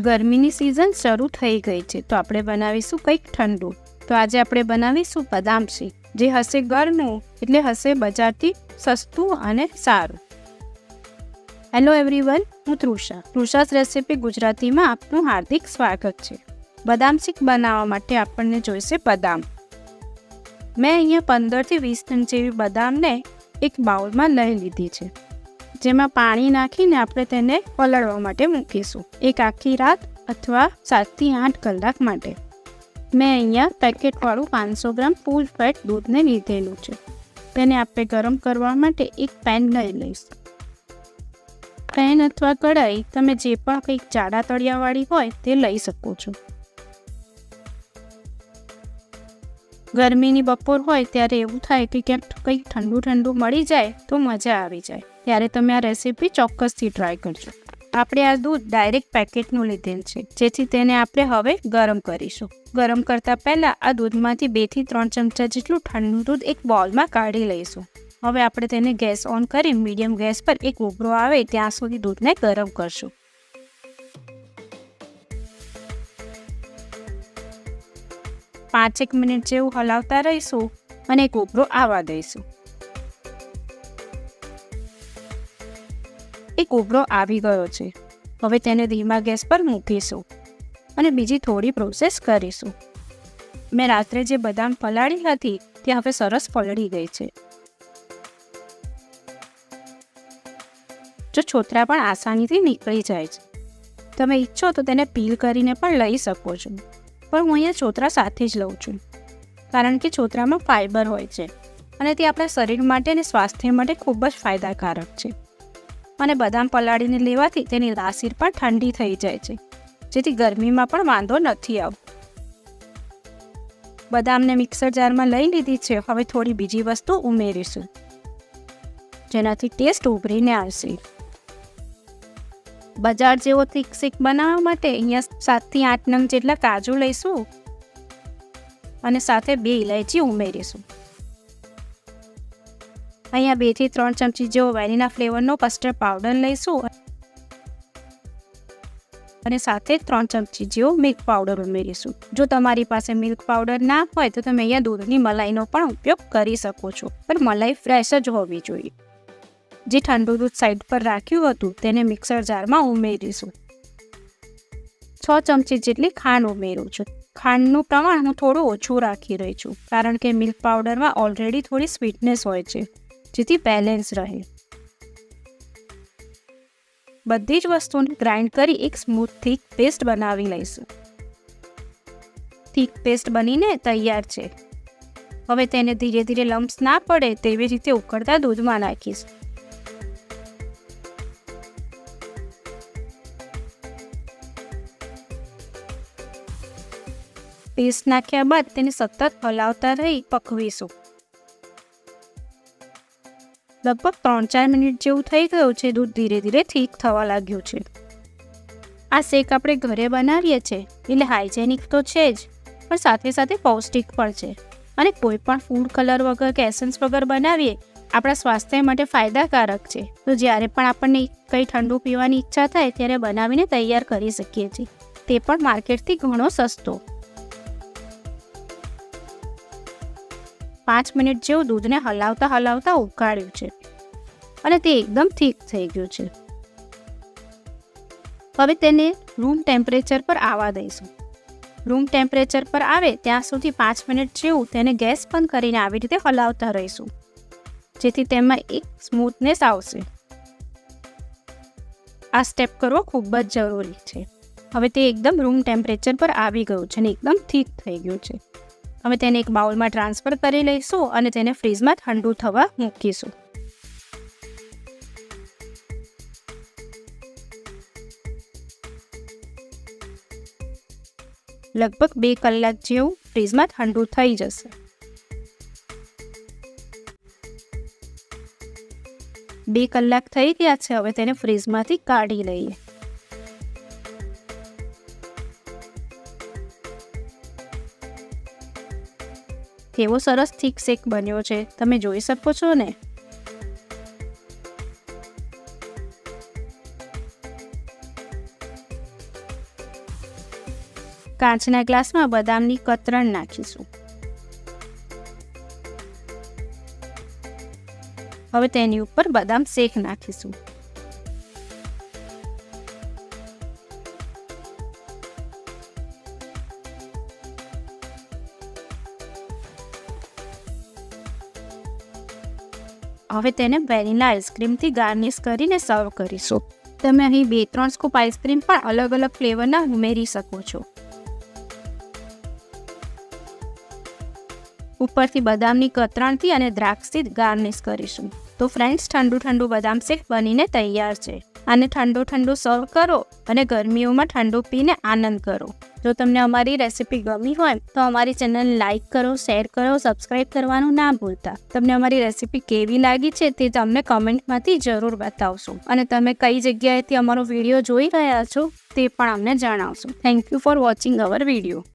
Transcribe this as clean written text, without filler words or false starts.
ગરમીની સિઝન શરૂ થઈ ગઈ છે તો આપણે બનાવીશું કંઈક ઠંડુ. તો આજે આપણે બનાવીશું બદામ શેક, જે હશે ઘરનું એટલે હશે બજારથી સસ્તું અને સારું. હેલો એવરીવન, હું તૃષા. તૃષાસ રેસીપી ગુજરાતીમાં આપનું હાર્દિક સ્વાગત છે. બદામ શેક બનાવવા માટે આપણને જોઈશે બદામ. મેં અહીંયા 15 થી 20 નંગ જેવી બદામને એક બાઉલમાં લઈ લીધી છે, જેમાં પાણી નાખીને આપણે તેને પલાળવા માટે મૂકીશું એક આખી રાત અથવા 7 થી 8 કલાક માટે. મેં અહીંયા પેકેટવાળું 500 ગ્રામ ફૂલ ફેટ દૂધને લીધેલું છે. તેને આપણે ગરમ કરવા માટે એક પેન લઈ લઈશું. પેન અથવા કઢાઈ તમે જે પણ કંઈક જાડા તળિયાવાળી હોય તે લઈ શકો છો. ગરમીની બપોર હોય ત્યારે એવું થાય કે ક્યાંક કંઈક ઠંડુ ઠંડુ મળી જાય તો મજા આવી જાય. ત્યારે તમે આ રેસીપી ચોક્કસથી ટ્રાય કરજો. આપણે આ દૂધ ડાયરેક્ટ પેકેટનું લીધેલ છે, જેથી તેને આપણે હવે ગરમ કરીશું. ગરમ કરતાં પહેલાં આ દૂધમાંથી 2 થી 3 ચમચા જેટલું ઠંડુ દૂધ એક બોલમાં કાઢી લઈશું. હવે આપણે તેને ગેસ ઓન કરી મીડિયમ ગેસ પર એક ઉભરો આવે ત્યાં સુધી દૂધને ગરમ કરશું. પાંચ એક મિનિટ જેવું હલાવતા રહીશું અને એક ઉભરો આવવા દઈશું. એક ઉભરો આવી ગયો છે. હવે તેને ધીમા ગેસ પર મૂકીશું અને બીજી થોડી પ્રોસેસ કરીશું. મેં રાત્રે જે બદામ પલાળી હતી તે હવે સરસ પલળી ગઈ છે. જો છોતરા પણ આસાનીથી નીકળી જાય છે. તમે ઈચ્છો તો તેને પીલ કરીને પણ લઈ શકો છો, પણ હું અહીંયા છોતરા સાથે જ લઉં છું, કારણ કે છોતરામાં ફાઇબર હોય છે અને તે આપણા શરીર માટે અને સ્વાસ્થ્ય માટે ખૂબ જ ફાયદાકારક છે. અને બદામ પલાળીને લેવાથી તેની તાસીર પણ ઠંડી થઈ જાય છે, જેથી ગરમીમાં પણ વાંધો નથી આવતો. બદામને મિક્સર જારમાં લઈ લીધી છે. હવે થોડી બીજી વસ્તુ ઉમેરીશું, જેનાથી ટેસ્ટ ઉભરીને આવશે. બજાર જેવો થીક શેક બનાવવા માટે અહીંયા 7 થી 8 નંગ જેટલા કાજુ લઈશું અને સાથે 2 ઇલાયચી ઉમેરીશું. અહીંયા 2 થી 3 ચમચી જેવો વેનીલા ફ્લેવરનો કસ્ટર્ડ પાવડર લઈશું અને સાથે 3 ચમચી જેવો મિલ્ક પાવડર ઉમેરીશું. જો તમારી પાસે મિલ્ક પાવડર ના હોય તો તમે અહીંયા દૂધની મલાઈનો પણ ઉપયોગ કરી શકો છો, પણ મલાઈ ફ્રેશ જ હોવી જોઈએ. જે ઠંડુ દૂધ સાઈડ પર રાખ્યું હતું તેને મિક્સર જારમાં ઉમેરીશું. 6 ચમચી જેટલી ખાંડ ઉમેરું છું. ખાંડનું પ્રમાણ હું થોડું ઓછું રાખી રહી છું, કારણ કે મિલ્ક પાવડરમાં ઓલરેડી થોડી સ્વીટનેસ હોય છે, જેથી બેલેન્સ રહે. બધી જ વસ્તુને ગ્રાઇન્ડ કરી એક સ્મૂથ થીક પેસ્ટ બનાવી લઈશું. થીક પેસ્ટ બનીને તૈયાર છે. હવે તેને ધીરે ધીરે લમ્સ ના પડે તેવી રીતે ઉકળતા દૂધમાં નાખીશ. પેસ્ટ નાખ્યા બાદ તેને સતત હલાવતા રહી પકવીશું. લગભગ 3-4 મિનિટ જેવું થઈ ગયું છે. દૂધ ધીરે ધીરે થીક થવા લાગ્યું છે. આ શેક આપણે ઘરે બનાવીએ છીએ એટલે હાઇજેનિક તો છે જ, પણ સાથે સાથે પૌષ્ટિક પણ છે. અને કોઈ પણ ફૂડ કલર વગર કે એસન્સ વગર બનાવીએ આપણા સ્વાસ્થ્ય માટે ફાયદાકારક છે. તો જ્યારે પણ આપણને કંઈ ઠંડુ પીવાની ઈચ્છા થાય ત્યારે બનાવીને તૈયાર કરી શકીએ છીએ, તે પણ માર્કેટથી ઘણો સસ્તો. 5 મિનિટ જેવું દૂધને હલાવતા ઉકાળ્યું છે અને તે એકદમ થીક થઈ ગયું છે. હવે તેને રૂમ ટેમ્પરેચર પર આવવા દઈશું. રૂમ ટેમ્પરેચર પર આવે ત્યાં સુધી 5 મિનિટ જેવું તેને ગેસ બંધ કરીને આવી રીતે હલાવતા રહીશું, જેથી તેમાં એક સ્મૂથનેસ આવશે. આ સ્ટેપ કરવો ખૂબ જ જરૂરી છે. હવે તે એકદમ રૂમ ટેમ્પરેચર પર આવી ગયું છે અને એકદમ થીક થઈ ગયું છે. હવે તેને એક બાઉલમાં ટ્રાન્સફર કરી લઈશું અને તેને ફ્રીઝમાં ઠંડુ થવા મૂકીશું. લગભગ 2 કલાક જેવું ફ્રીઝમાં ઠંડુ થઈ જશે. 2 કલાક થઈ ગયા છે. હવે તેને ફ્રીઝમાંથી કાઢી લઈએ. કેવો સરસ થીક શેક બન્યો છે, તમે જોઈ શકો છો ને. કાચના ગ્લાસમાં બદામની કતરણ નાખીશું. હવે તેની ઉપર બદામ શેક નાખીશું. હવે તેને વેનીલા આઈસ્ક્રીમથી ગાર્નિશ કરીને સર્વ કરીશું. તમે અહીં 2-3 સ્કૂપ આઈસ્ક્રીમ પણ અલગ અલગ ફ્લેવરના ઉમેરી શકો છો. ઉપરથી બદામની કતરણથી અને દ્રાક્ષથી ગાર્નિશ કરીશું. તો ફ્રેન્ડ્સ, ઠંડુ બદામ શેક બનીને તૈયાર છે. આને ઠંડુ સર્વ કરો અને ગરમીઓમાં ઠંડુ પીને આનંદ કરો. જો તમને અમારી રેસીપી ગમી હોય તો અમારી ચેનલને લાઇક કરો, શેર કરો, સબસ્ક્રાઇબ કરવાનું ના ભૂલતા. તમને અમારી રેસીપી કેવી લાગી છે તે તમને કમેન્ટમાંથી જરૂર બતાવશો અને તમે કઈ જગ્યાએથી અમારો વિડીયો જોઈ રહ્યા છો તે પણ અમને જણાવશો. Thank you for watching hour video.